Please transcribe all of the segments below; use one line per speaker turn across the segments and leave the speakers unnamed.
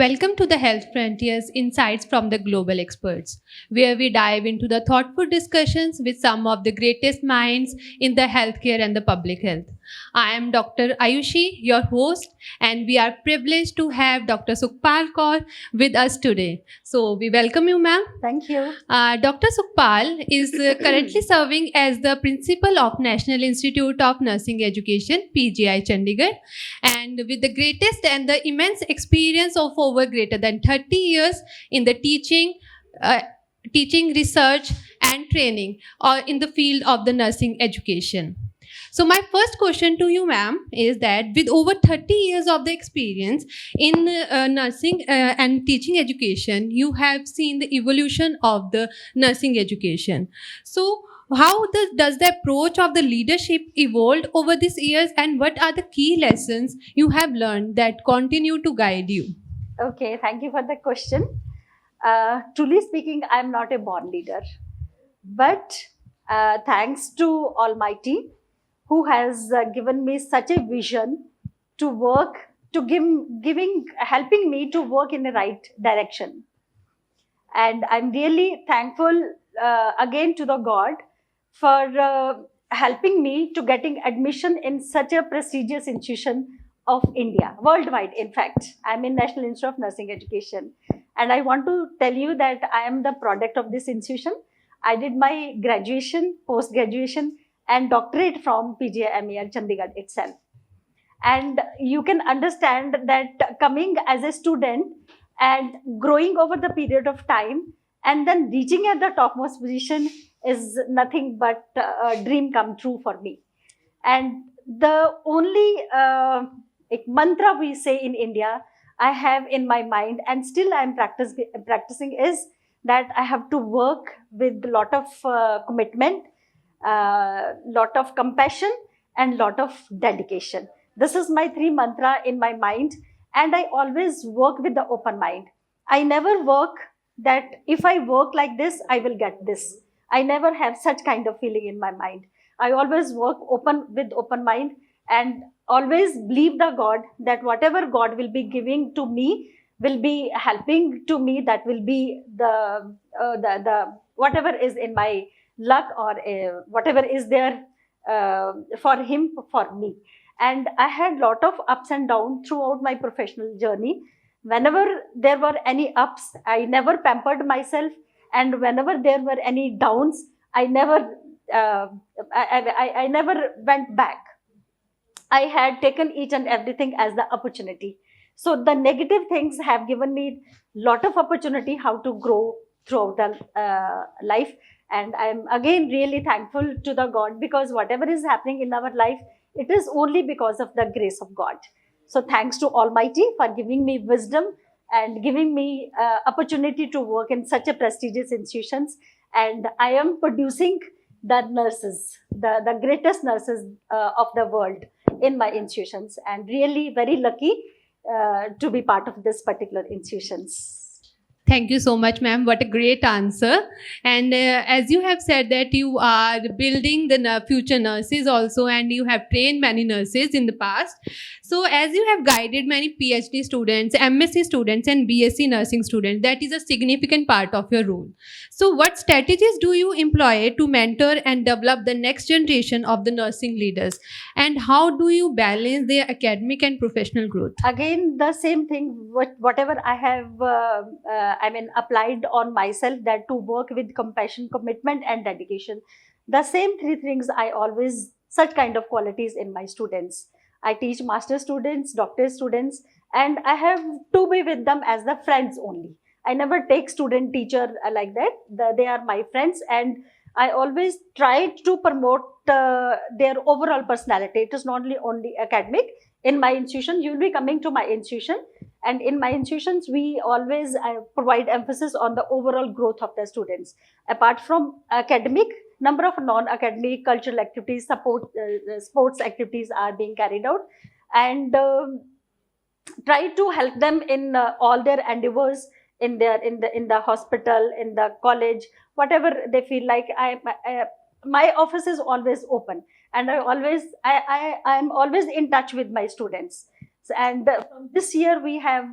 Welcome to the Health Frontiers Insights from the Global Experts, where we dive into the thoughtful discussions with some of the greatest minds in the healthcare and the public health. I am Dr. Ayushi, your host, and we are privileged to have Dr. Sukhpal Kaur with us today. So, we welcome you, ma'am.
Thank you.
Dr. Sukhpal is currently serving as the principal of National Institute of Nursing Education, PGI Chandigarh, and with the greatest and the immense experience of over greater than 30 years in the teaching, research, and training in the field of the nursing education. So my first question to you, ma'am, is that with over 30 years of the experience in nursing and teaching education, you have seen the evolution of the nursing education. So how does the approach of the leadership evolved over these years, and what are the key lessons you have learned that continue to guide you?
Okay, thank you for the question. Truly speaking, I'm not a born leader, but thanks to Almighty, who has given me such a vision to work, helping me to work in the right direction. And I'm really thankful again to the God for helping me to getting admission in such a prestigious institution of India, worldwide. In fact, I'm in National Institute of Nursing Education, and I want to tell you that I am the product of this institution. I did my graduation, post-graduation, and doctorate from PGI MER Chandigarh itself. And you can understand that coming as a student and growing over the period of time and then reaching at the topmost position is nothing but a dream come true for me. And the only mantra we say in India, I have in my mind and still I'm practicing is that I have to work with a lot of commitment, lot of compassion and lot of dedication. This is my three mantra in my mind, and I always work with the open mind. I never work that if I work like this, I will get this. I never have such kind of feeling in my mind. I always work with open mind and always believe the God that whatever God will be giving to me will be helping to me. That will be the whatever is in my luck or whatever is there for him for me. And I had lot of ups and downs throughout my professional journey. Whenever there were any ups, I never pampered myself, and whenever there were any downs, I never I never went back. I had taken each and everything as the opportunity. So the negative things have given me lot of opportunity how to grow throughout the life. And I'm again really thankful to the God, because whatever is happening in our life, it is only because of the grace of God. So thanks to Almighty for giving me wisdom and giving me opportunity to work in such a prestigious institutions. And I am producing the nurses, the greatest nurses of the world in my institutions, and really very lucky to be part of this particular institutions.
Thank you so much, ma'am. What a great answer. And as you have said that you are building the future nurses also, and you have trained many nurses in the past. So as you have guided many PhD students, MSc students and BSc nursing students, that is a significant part of your role. So what strategies do you employ to mentor and develop the next generation of the nursing leaders? And how do you balance their academic and professional growth?
Again, the same thing, whatever I have applied on myself, that to work with compassion, commitment and dedication. The same three things I always, such kind of qualities in my students. I teach master students, doctor students, and I have to be with them as the friends only. I never take student teacher like that. They are my friends, and I always try to promote their overall personality. It is not only academic. In my institution, you will be coming to my institution, and in my institutions, we always provide emphasis on the overall growth of the students. Apart from academic, number of non-academic cultural activities, sports activities are being carried out, and try to help them in all their endeavors in the hospital, in the college, whatever they feel like. My office is always open, and I am always in touch with my students. And from this year, we have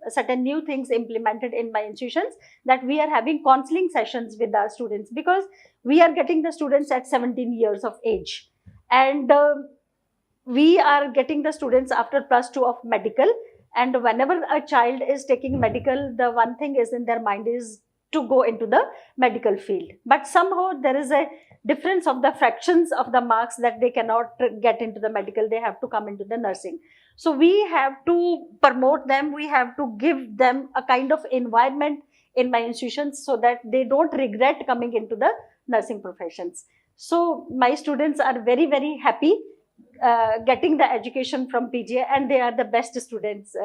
certain new things implemented in my institutions, that we are having counseling sessions with our students, because we are getting the students at 17 years of age. And we are getting the students after +2 of medical. And whenever a child is taking medical, the one thing is in their mind is to go into the medical field. But somehow there is a difference of the fractions of the marks that they cannot get into the medical, they have to come into the nursing. So we have to promote them, we have to give them a kind of environment in my institutions so that they don't regret coming into the nursing professions. So my students are very, very happy getting the education from PGI, and they are the best students,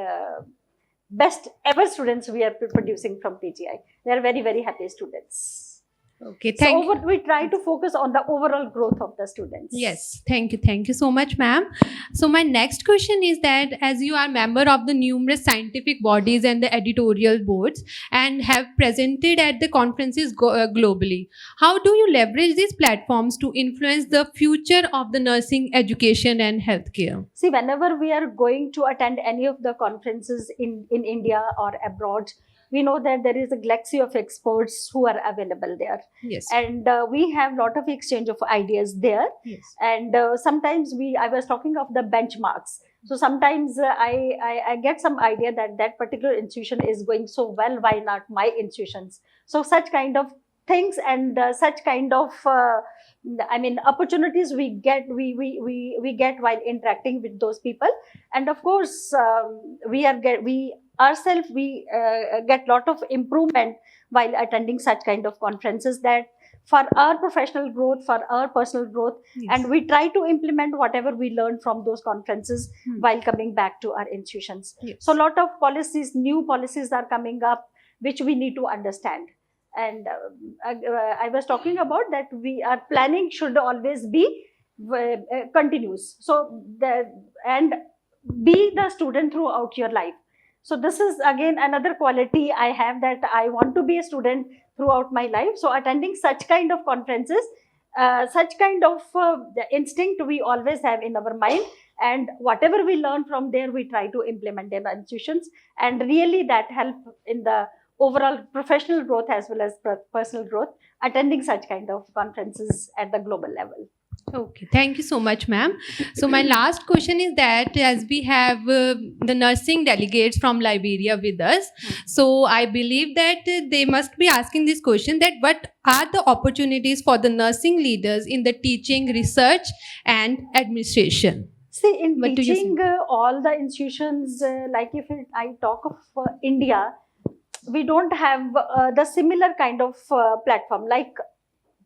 best ever students we are producing from PGI. They are very, very happy students.
Okay,
We try to focus on the overall growth of the students.
Yes, thank you so much, ma'am. So my next question is that, as you are member of the numerous scientific bodies and the editorial boards and have presented at the conferences globally, how do you leverage these platforms to influence the future of the nursing education and healthcare?
See, whenever we are going to attend any of the conferences in India or abroad, we know that there is a galaxy of experts who are available there.
Yes.
And we have a lot of exchange of ideas there.
Yes.
And sometimes I was talking of the benchmarks. So sometimes I get some idea that that particular institution is going so well, why not my institutions? So such kind of things and such kind of opportunities we get while interacting with those people. And of course we ourselves get lot of improvement while attending such kind of conferences, that for our professional growth, for our personal growth.
Yes.
And we try to implement whatever we learn from those conferences while coming back to our institutions.
Yes.
So a lot of new policies are coming up which we need to understand. And I was talking about that our planning should always be continuous. So and be the student throughout your life. So this is again another quality I have, that I want to be a student throughout my life. So attending such kind of conferences, such kind of instinct we always have in our mind, and whatever we learn from there, we try to implement in our institutions, and really that help in the overall professional growth as well as personal growth, attending such kind of conferences at the global level.
Okay, thank you so much, ma'am. So my last question is that, as we have the nursing delegates from Liberia with us, so I believe that they must be asking this question, that what are the opportunities for the nursing leaders in the teaching, research and administration?
See, in teaching, all the institutions, like if I talk of India, we don't have the similar kind of platform. Like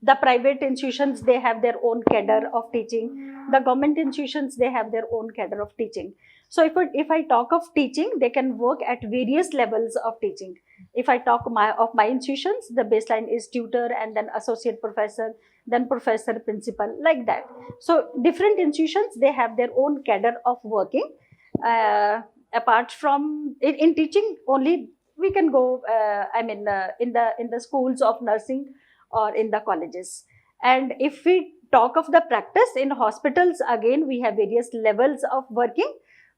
the private institutions, they have their own cadre of teaching. The government institutions, they have their own cadre of teaching. So if I talk of teaching, they can work at various levels of teaching. If I talk of my institutions, the baseline is tutor, and then associate professor, then professor, principal, like that. So different institutions, they have their own cadre of working. Apart from in teaching only, we can go in the schools of nursing or in the colleges. And if we talk of the practice in hospitals, again we have various levels of working.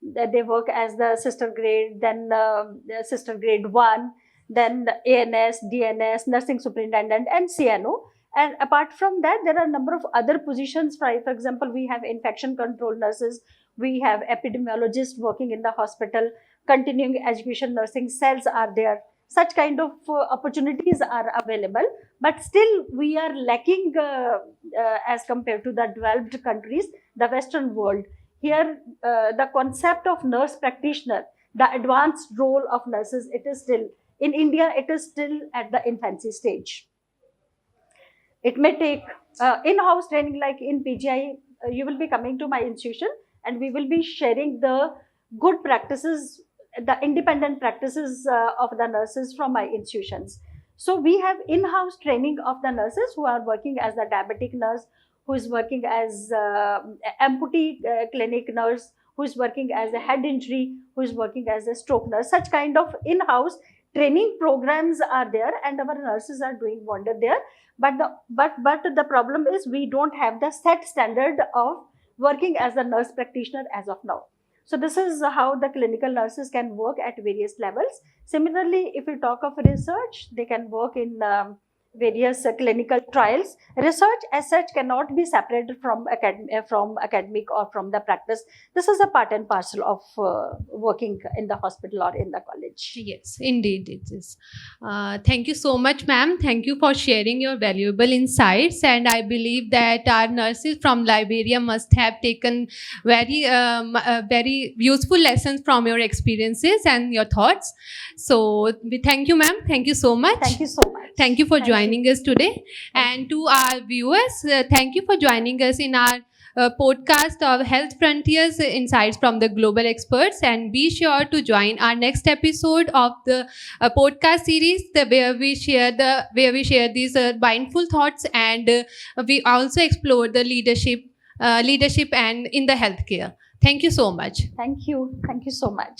They work as the sister grade, then the sister grade 1, then the ANS, DNS, nursing superintendent and CNO. And apart from that, there are a number of other positions. For example, we have infection control nurses, we have epidemiologists working in the hospital, continuing education nursing cells are there. Such kind of opportunities are available, but still we are lacking as compared to the developed countries, the Western world. Here, the concept of nurse practitioner, the advanced role of nurses, it is still, in India, it is still at the infancy stage. It may take in-house training, like in PGI, you will be coming to my institution and we will be sharing the good practices, the independent practices of the nurses from my institutions. So we have in-house training of the nurses who are working as a diabetic nurse, who is working as amputee clinic nurse, who is working as a head injury, who is working as a stroke nurse. Such kind of in-house training programs are there, and our nurses are doing wonder there. But the problem is we don't have the set standard of working as a nurse practitioner as of now. So this is how the clinical nurses can work at various levels. Similarly, if we talk of research, they can work in various clinical trials. Research as such cannot be separated from academic or from the practice. This is a part and parcel of working in the hospital or in the college.
Yes, indeed it is. Thank you so much, ma'am. Thank you for sharing your valuable insights. And I believe that our nurses from Liberia must have taken very useful lessons from your experiences and your thoughts. So we thank you, ma'am. Thank you so much.
Thank you so much.
Thank you for
Thank you.
joining us today. And to our viewers, thank you for joining us in our podcast of Health Frontiers Insights from the Global Experts. And be sure to join our next episode of the podcast series, where we share these mindful thoughts, and we also explore the leadership and in the healthcare. Thank you so much.
Thank you. Thank you so much.